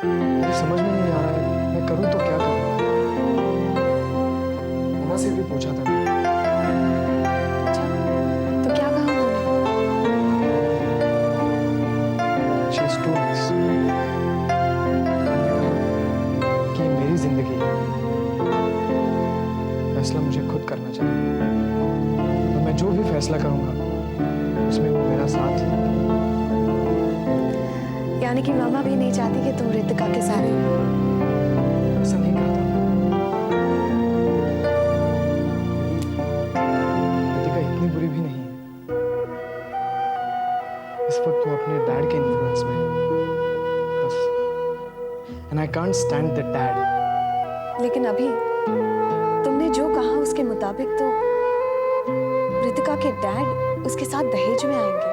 मुझे समझ में नहीं आ रहा है, मैं करूँ तो क्या करूँ? मम्मा से भी पूछा था मैंने। अच्छा, तो क्या कहा उन्होंने? She is too nice. उन्होंने कहा कि ये मेरी जिंदगी है, फैसला मुझे खुद करना चाहिए और मैं जो भी फैसला करूंगा उसमें वो मेरा साथ देंगे। यानी कि मामा भी नहीं चाहती कि तुम रितिका के सारे हो। ऐसा नहीं कहा था। रितिका इतनी बुरी भी नहीं है। इस वक्त वो अपने डैड के इन्फ्लुएंस में है बस। And I can't stand the dad. लेकिन अभी तुमने जो कहा उसके मुताबिक तो रितिका के डैड उसके साथ दहेज में आएंगे,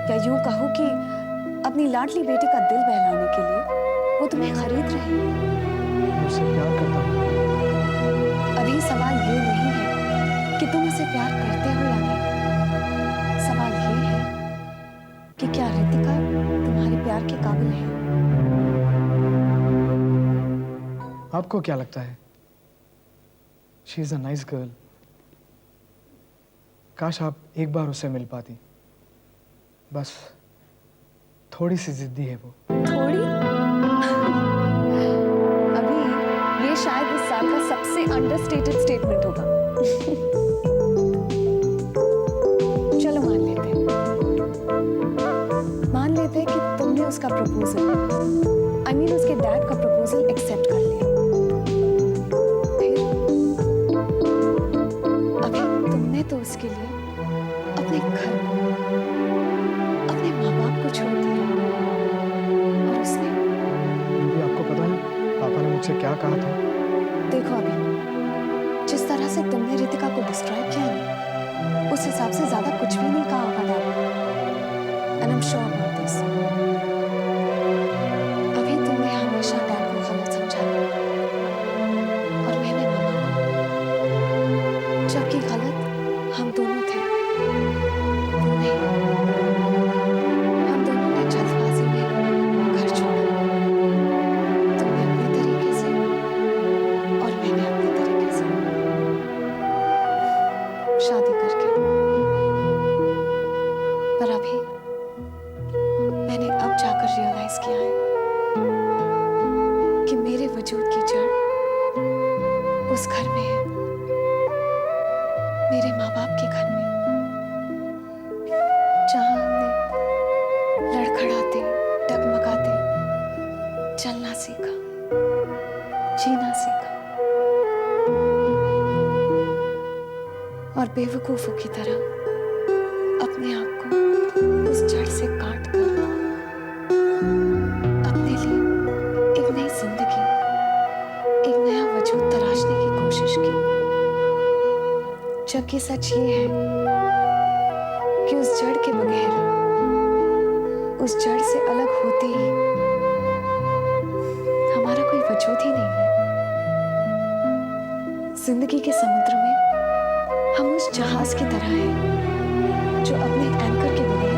या यूं कहो कि अपनी लाडली बेटी का दिल बहलाने के लिए वो तुम्हें खरीद रहे हैं। मैं उससे प्यार करता हूँ। अभी सवाल ये नहीं है कि तुम उसे प्यार करते हो या नहीं। सवाल ये है कि क्या रितिका तुम्हारे प्यार के काबिल है? आपको क्या लगता है? She is a nice girl. काश आप एक बार उससे मिल पाती। बस थोड़ी सी जिद्दी है वो। थोड़ी? अभी ये शायद इस साल का सबसे अंडरस्टेटेड स्टेटमेंट होगा। चलो मान लेते हैं कि तुमने उसका प्रपोजल, आई मीन उसके डैड का प्रपोजल एक्सेप्ट कर लिया। फिर अभी तुमने तो उसके लिए अपने घर को, अपने माँ बाप को छोड़ दिया, और उसने, ये आपको पता है पापा ने मुझसे क्या कहा था? देखो अभी जिस तरह से तुमने रितिका को डिस्क्राइब किया ना, उस हिसाब से ज्यादा कुछ भी नहीं कहा होगा डैड ने। And I am sure about this. अभी तुमने हमेशा डैड को गलत समझा और मैंने मामा को, जबकि गलत हम दोनों थे। वो नहीं, हम दोनों ने जल्दबाजी में घर छोड़ा। तुमने अपने तरीके से और मैंने अपने तरीके से, शादी करके। पर अभी मैंने अब जाकर रियलाइज किया है कि मेरे वजूद की जड़ उस घर में है, मेरे माँ बाप के घर में, जहां हमने लड़खड़ाते, डगमगाते चलना सीखा, जीना सीखा, और बेवकूफों की तरह अपने आप को उस जड़ से काट कर अपने लिए एक नई जिंदगी, एक नया वजूद तराशने की कोशिश की। जबकि सच ये है कि उस जड़ के बगैर, उस जड़ से अलग होते ही हमारा कोई वजूद ही नहीं है। जिंदगी के समुद्र में हम उस जहाज की तरह हैं जो अपने एंकर के बगैर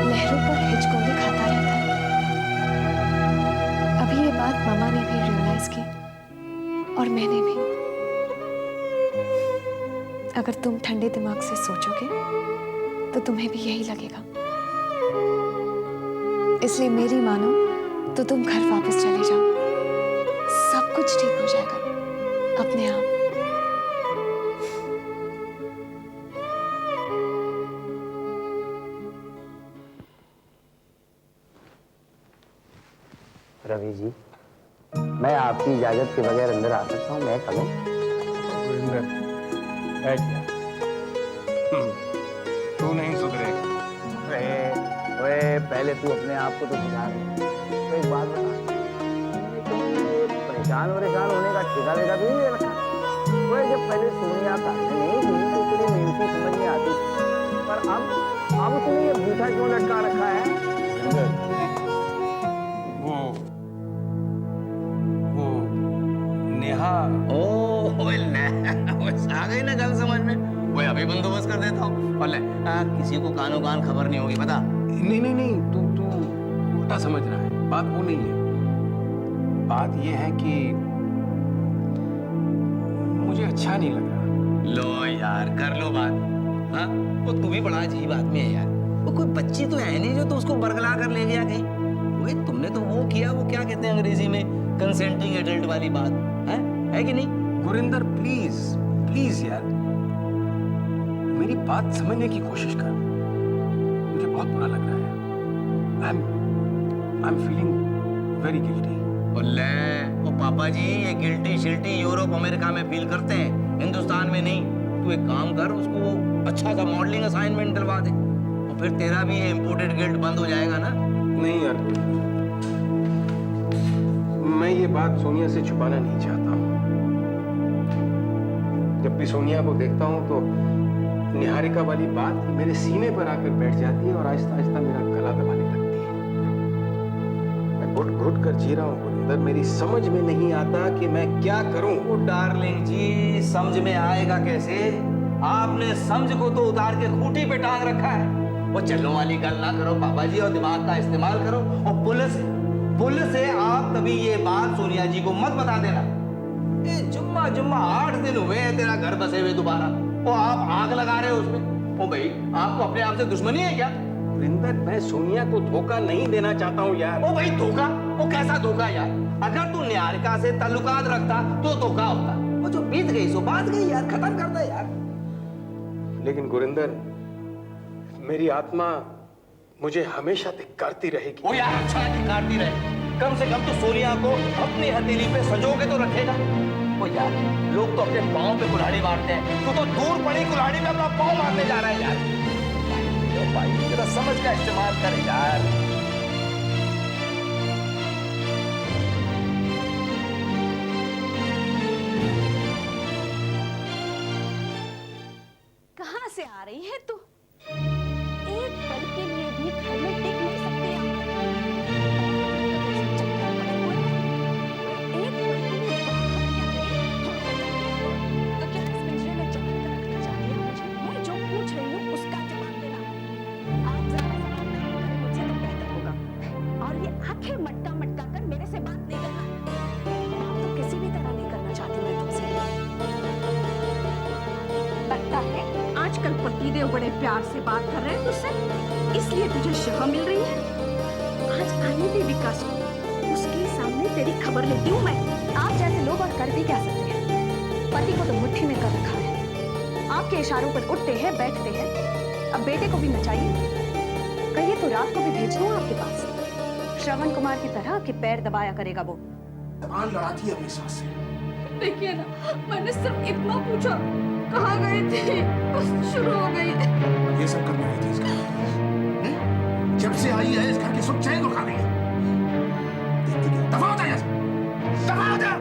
लहरों पर हिचकोले खाता रहता है। अभी ये बात मामा ने भी रियलाइज की और मैंने भी। अगर तुम ठंडे दिमाग से सोचोगे तो तुम्हें भी यही लगेगा। इसलिए मेरी मानो तो तुम घर वापस चले जाओ, सब कुछ ठीक हो जाएगा अपने आप। रवि जी, मैं आपकी इजाजत के बगैर अंदर आ सकता हूँ? मैं करूँ? गुरिंदर, बैठ जा। तू नहीं सुधरेगा। ओए, पहले तू अपने आप को तो सुधार। तो एक बात बता, परेशान होने का ठेका वेगा भी नहीं ले रखा? ओए, जब पहले सोनिया काटने नहीं थी तो तेरी मेहनती समझ में आती थी, पर अब तूने ये बूथा क्यों लटका रखा है? वो नेहा। आ गई ना गल समझ में? वो अभी बंदोबस्त कर देता हूँ। और किसी को कानो कान खबर नहीं होगी, बता। नहीं, तू उल्टा समझ रहा है। बात वो नहीं है, बात ये है कि मुझे अच्छा नहीं लग रहा। लो यार, कर लो बात। हाँ, वो तू भी बड़ा अजीब आदमी है यार। वो कोई बच्ची तो है नहीं जो तो उसको बरगला कर ले गया कहीं। वो तुमने तो वो किया, वो क्या कहते हैं अंग्रेजी में, कंसेंटिंग एडल्ट वाली बात है कि नहीं? गुरिंदर प्लीज प्लीज यार, मेरी बात समझने की कोशिश कर। मुझे बहुत बुरा लग रहा है। I am feeling very guilty. ओ पापा जी, ये गिल्टी शिल्टी यूरोप अमेरिका में फील करते हैं, हिंदुस्तान में नहीं। तू एक काम कर, उसको वो अच्छा सा मॉडलिंग असाइनमेंट दिलवा दे, और फिर तेरा भी ये इम्पोर्टेड गिल्ट बंद हो जाएगा ना। नहीं यार, मैं ये बात सोनिया से छुपाना नहीं चाहता हूँ। जब भी सोनिया को देखता हूँ तो निहारिका वाली बात मेरे सीने पर आकर बैठ जाती है और आहिस्ता आहिस्ता मेरा गला दबाने लगती है। मैं घुट घुट कर जी रहा हूँ गुरिंदर, मेरी समझ में नहीं आता कि मैं क्या करूं। ओ डार्लिंग जी, समझ में आएगा कैसे? आपने समझ को तो उतार के खूंटी पे टांग रखा है। वो चलो वाली गल ना करो पापा जी, और दिमाग का इस्तेमाल करो। और पुलिस से आप कभी ये बात सोनिया जी को मत बता देना। ये जुम्मा 8 दिन हुए हैं तेरा घर बसे हुए दोबारा, वो आप आग लगा रहे हो उसमें। ओ भाई, आपको अपने आप से दुश्मनी है क्या? गुरिंदर, मैं सोनिया को धोखा नहीं देना चाहता हूँ यार। ओ भाई धोखा? वो कैसा धोखा यार? अगर तू निहारिका से ताल्लुकात रखता तो धोखा होता। वो जो बीत गई सो बात गई यार, खत्म कर दे यार। लेकिन गुरिंदर, मेरी आत्मा मुझे हमेशा धिक्कारती रहेगी। वो यार अच्छा है धिक्कारती रहे, कम से कम तो सोनिया को अपनी हथेली पे संजोगे तो रखेगा। वो यार, लोग तो अपने पाँव पे कुल्हाड़ी मारते हैं, तू तो दूर पड़ी कुल्हाड़ी पे अपना पाँव मारने जा रहा है यार। भाई जरा समझ का इस्तेमाल कर यार। कहाँ से आ रही है तू? एक पल के लिए भी घर में टिक नहीं सकती आप। एक पल के लिए तो क्या इस पिंजरे में जबरन रखना चाहती है मुझे? मैं जो पूछ रही हूँ उसका जवाब देना। आप ज्यादा सवाल नहीं करें मुझसे तो बेहतर होगा। और ये आंखें मटका मटका कर मेरे से बात नहीं करना। बात तो किसी भी तरह नहीं करना चाहती मैं तुमसे। लगता है आजकल पतिदेव बड़े प्यार से बात कर रहे हैं तुझसे, इसलिए तुझे शह मिल रही है। आज आने दे विकास को, उसके सामने तेरी खबर लेती हूँ मैं। आप जैसे लोग और कर भी क्या सकते हैं? पति को तो मुट्ठी में कर रखा है, आपके इशारों पर उठते हैं बैठते हैं। अब बेटे को भी नचाइए, कहिए तो रात को भी भेज दूँ आपके पास। श्रवण कुमार की तरह आपके पैर दबाया करेगा वो। जबान लड़ाती है अपनी सास से। देखिए ना, मैंने सिर्फ इतना पूछा, कहाँ गए थे, बस शुरू हो गई। ये सब करने आई थी इस घर में। जब से आई है इस घर की सुख चैन को खा गई है। देखती क्या? दफा हो जा यहाँ से। दफा हो जा।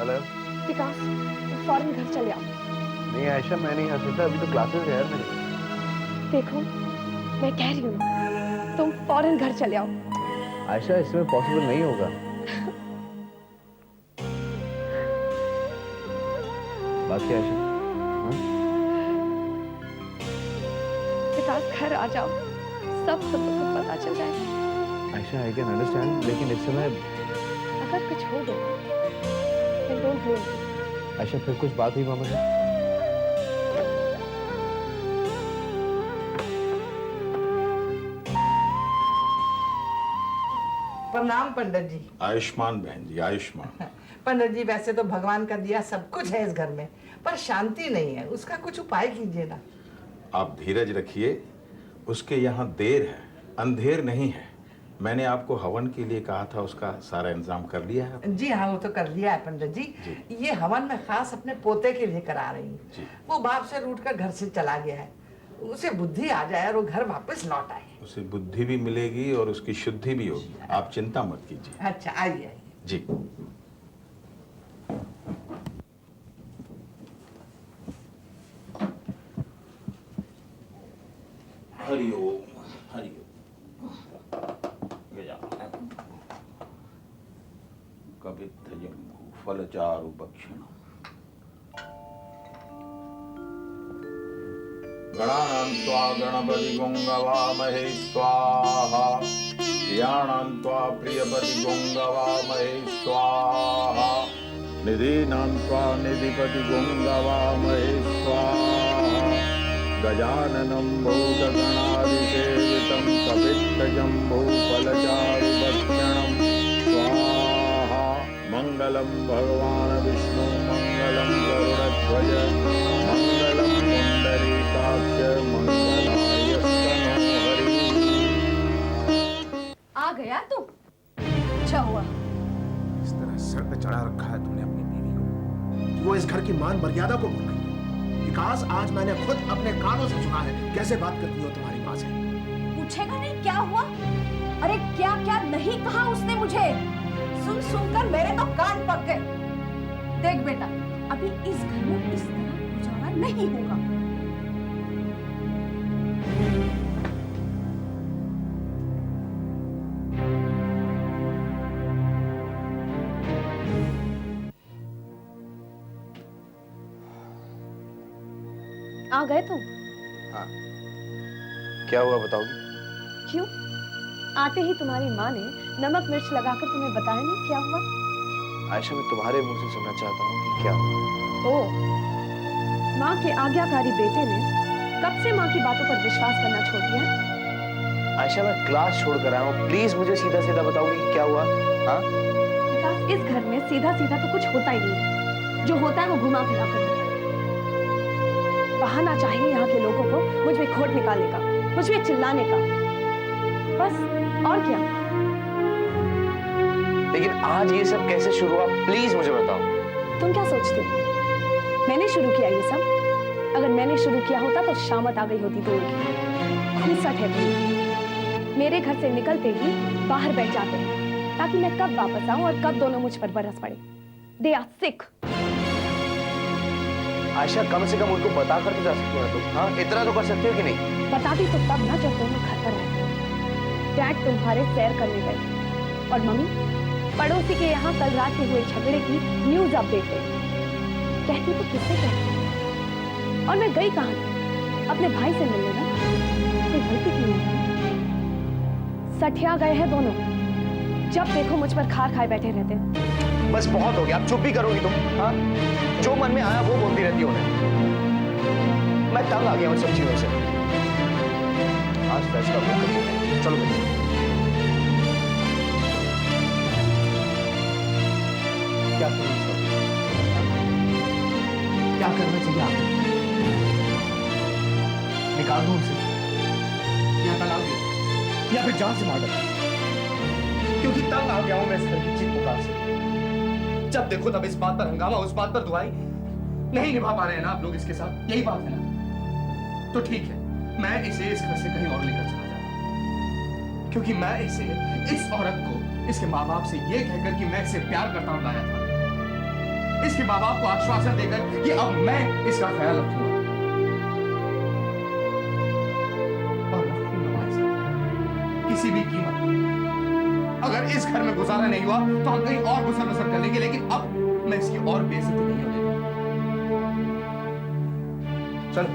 हेलो। विकास, फौरन घर चले आओ। नहीं आयशा, मैं नहीं आ सकता, अभी तो क्लासेस है यार मेरे। देखो, मैं कह रही हूँ तुम फौरन घर चले आओ। आयशा, इसमें पॉसिबल नहीं होगा। बात क्या आयशा? विकास, घर आ जाओ, सब खुद ब खुद पता चल जाएगा। आयशा, आई कैन अंडरस्टैंड, लेकिन इस समय अगर कुछ हो गया then don't blame me। Ayesha, फिर कुछ बात हुई मामा से? प्रणाम पंडित जी। आयुष्मान बहन जी, आयुष्मान। पंडित जी, वैसे तो भगवान का दिया सब कुछ है इस घर में, पर शांति नहीं है, उसका कुछ उपाय कीजिए ना। आप धीरज रखिए, उसके यहाँ देर है, अंधेर नहीं है। मैंने आपको हवन के लिए कहा था, उसका सारा इंतजाम कर लिया है? जी हाँ, वो तो कर लिया है पंडित जी। ये हवन मैं खास अपने पोते के लिए करा रही हूँ। वो बाप से रूठ कर घर से चला गया है, उसे बुद्धि आ जाए और वो घर वापस लौट आए। उसे बुद्धि भी मिलेगी और उसकी शुद्धि भी होगी, आप चिंता मत कीजिए। अच्छा, आइए आइए। जी। हरिओम हरिओम गजानन कवित्थजम्बू फलचारु भक्षणम् गणानां त्वा गणपति गंगवामहे स्वाहा धियानां त्वा प्रियपति गंगवामहे स्वाहा निधीनां त्वा निधिपति गंगवामहे स्वाहा गजाननं भूतगणादिसेवितं कपित्थजम्बूफलचारुभक्षणं स्वाहा मंगलं भगवान् विष्णु मंगलं गरुडध्वज मंगलं पुंडरीकाक्ष मंगलाय स्तनो हरि। आ गया तू? अच्छा हुआ। इस तरह सर पे चढ़ा रखा है तुमने अपनी बीवी को कि वो इस घर की मान मर्यादा को भूल गई। विकास, आज मैंने खुद अपने कानों से सुना है कैसे बात करती हो तुम्हारी माँ से। पूछेगा नहीं क्या हुआ? अरे क्या क्या नहीं कहा उसने मुझे। सुन सुनकर मेरे तो कान पक गए। देख बेटा, अभी इस घर में इस तरह गुजारा नहीं होगा। आ गए तुम? हाँ। क्या हुआ बताओगी? क्यों? आते ही तुम्हारी माँ ने नमक मिर्च लगाकर तुम्हें बताया नहीं क्या हुआ? आयशा, मैं तुम्हारे मुंह से सुनना चाहता हूँ कि क्या हुआ। ओह, माँ के आज्ञाकारी बेटे ने कब से माँ की बातों पर विश्वास करना छोड़ दिया? आयशा, मैं क्लास छोड़कर आया हूँ, प्लीज मुझे सीधा सीधा बताओगी कि क्या हुआ। हाँ? विकास, इस घर में सीधा सीधा तो कुछ होता ही नहीं है। जो होता है वो घुमा फिरा कर होता है। बहाना चाहिए यहाँ के लोगों को मुझ में खोट निकालने का, मुझ में चिल्लाने का, बस। और क्या? लेकिन आज ये सब कैसे शुरू हुआ, प्लीज मुझे बताओ। तुम क्या सोचते हो मैंने शुरू किया ये सब? अगर मैंने शुरू किया होता तो शामत आ गई होती दोनों की। खूसट है तुम। मेरे घर से निकलते ही बाहर बैठ जाते हैं ताकि मैं कब वापस आऊं और कब दोनों मुझ पर बरस पड़े। They are sick. आयशा, कम से कम उनको बता कर तो जा सकती हो तुम। हाँ, इतना तो कर सकती हो कि नहीं? बताती तो तब ना जब दोनों घर पर रहते। डैड तुम्हारे सैर करने गए और मम्मी पड़ोसी के यहाँ कल रात के हुए झगड़े की न्यूज अपडेट ले। कहती तो किससे कहती? और मैं गई कहाँ थी? अपने भाई से मिलने ना। कोई गलती की नहीं। सठिया गए हैं दोनों। जब देखो मुझ पर खार खाए बैठे रहते। बस बहुत हो गया, अब चुप भी करोगी तुम? हाँ, जो मन में आया वो बोलती रहती हो। मैं तंग आ गया उन सब चीजों से। आज फैसला हो गया, चलो भाई। क्या करूं सर? क्या करना चाहिए आपको? निकाल दूं उसे, या तलाक दूं, या फिर जान से मार दूं? क्योंकि तंग आ गया हूं मैं इस घर की चीख पुकार से। जब देखो तब इस बात पर हंगामा, उस बात पर दुआई। नहीं निभा पा रहे हैं ना आप लोग इसके साथ, यही बात है ना? तो ठीक है, मैं इसे इस घर से कहीं और लेकर चला जाऊंगा, क्योंकि मैं इसे, इस औरत को, इसके माँ बाप से ये कहकर कि मैं इसे प्यार करता हूं लाया था। इसके माँ बाप को आश्वासन देकर कि अब मैं इसका ख्याल रखूंगा और रखूंगा इसका किसी भी कीमत। अगर इस घर में गुजारा नहीं हुआ तो हम कहीं और गुजर बसर कर लेंगे, लेकिन अब मैं इसकी और बेइज्जती नहीं होगी। चल।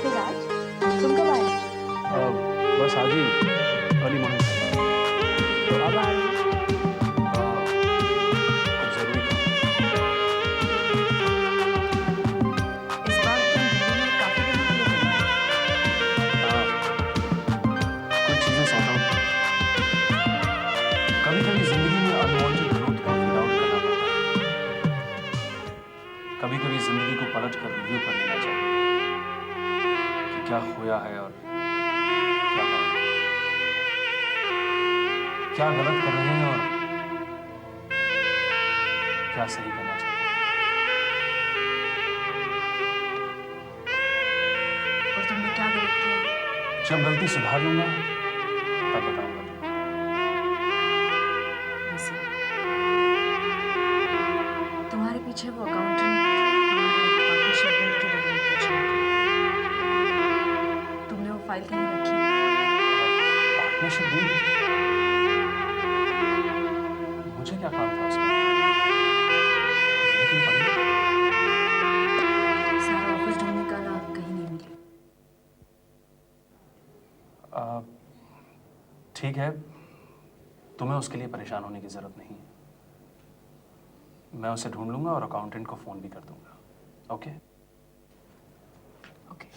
राज, तुम कब आए? बस आज ही अर्ली मॉर्निंग। तो अब आ रहे हैं। जरूरी काम। इस बार तुम दिल्ली में काफी दिनों के लिए हो। कुछ चीजें सॉर्ट आउट। कभी-कभी जिंदगी में अनवांटेड ग्रोथ को फील आउट करना पड़ता है। कभी-कभी जिंदगी को पलट कर रिव्यू कर लेना चाहिए कि क्या खोया है और क्या पाया, क्या गलत कर रहे हैं और क्या सही करना चाहिए। और तुमने क्या गलत किया? जब गलती सुधार लूंगा तब बताऊंगा तुम्हारे पीछे वो अकाउंटेंट पार्टनरशिप डील के बारे में पूछ रहा था। तुमने वो फाइल कहीं रखी? Partnership deal? मुझे क्या काम था उसका? लेकिन पढ़ी। सारा ऑफिस ढूंढने का ना कहीं नहीं मिली। ठीक है, तुम्हें उसके लिए परेशान होने की जरूरत नहीं है। मैं उसे ढूंढ लूंगा और अकाउंटेंट को फोन भी कर दूंगा। ओके? ओके।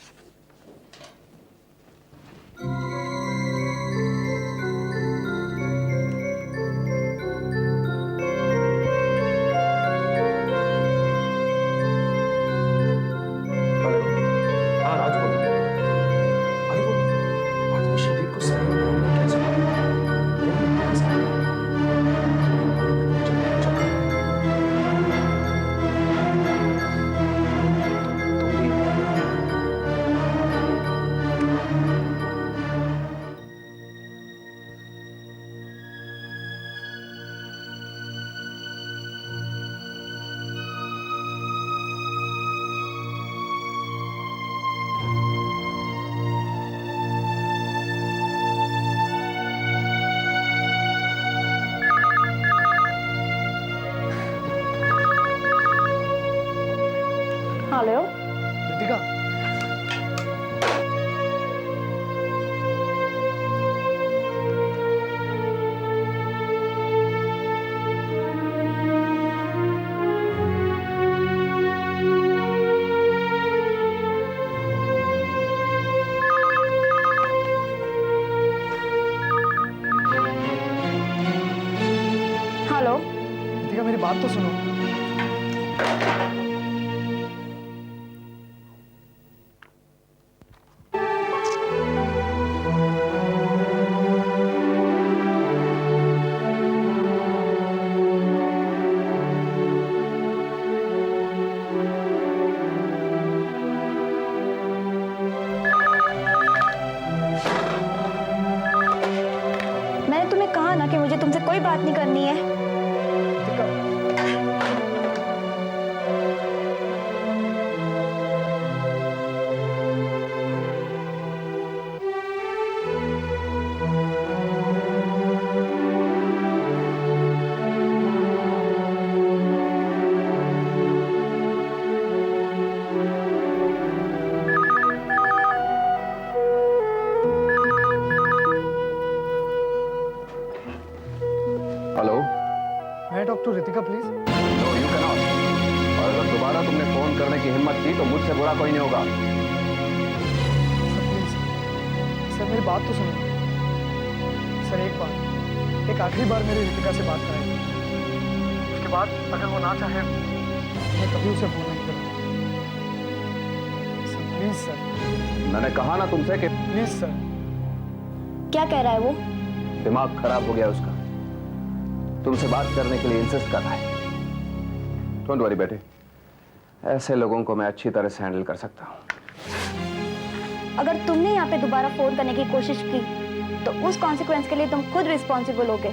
हाँ राज बोलो। अरे वो पार्टनरशिप डील को सही में कैसे हेलो रितिका, हेलो रितिका मेरी बात तो सुनो। मैंने तुम्हें कहा ना कि मुझे तुमसे कोई बात नहीं करनी है। रितिका, हेलो। मैं doctor Ritika please. No you can not. और अगर दोबारा तुमने फोन करने की हिम्मत की तो मुझसे बुरा कोई नहीं होगा। सर प्लीज, सर मेरी बात तो सुनो। सर एक आखिरी बार मेरी रितिका से बात कराइए। उसके बाद अगर वो ना चाहे मैं कभी उसे फोन नहीं करूँगा। Sir please sir. मैंने कहा ना तुमसे कि प्लीज सर। क्या कह रहा है वो? दिमाग खराब हो गया उसका, तुमसे बात करने के लिए इंसिस्ट कर रहा है। डोंट वरी बेटे, ऐसे लोगों को मैं अच्छी तरह से हैंडल कर सकता हूं। अगर तुमने यहाँ पे दोबारा फोन करने की कोशिश की तो उस कॉन्सिक्वेंस के लिए तुम खुद रिस्पॉन्सिबल होगे।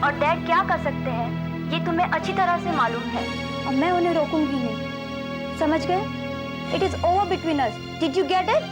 और डैड क्या कर सकते हैं ये तुम्हें अच्छी तरह से मालूम है, और मैं उन्हें रोकूंगी नहीं। समझ गए? It is over between us. Did you get it?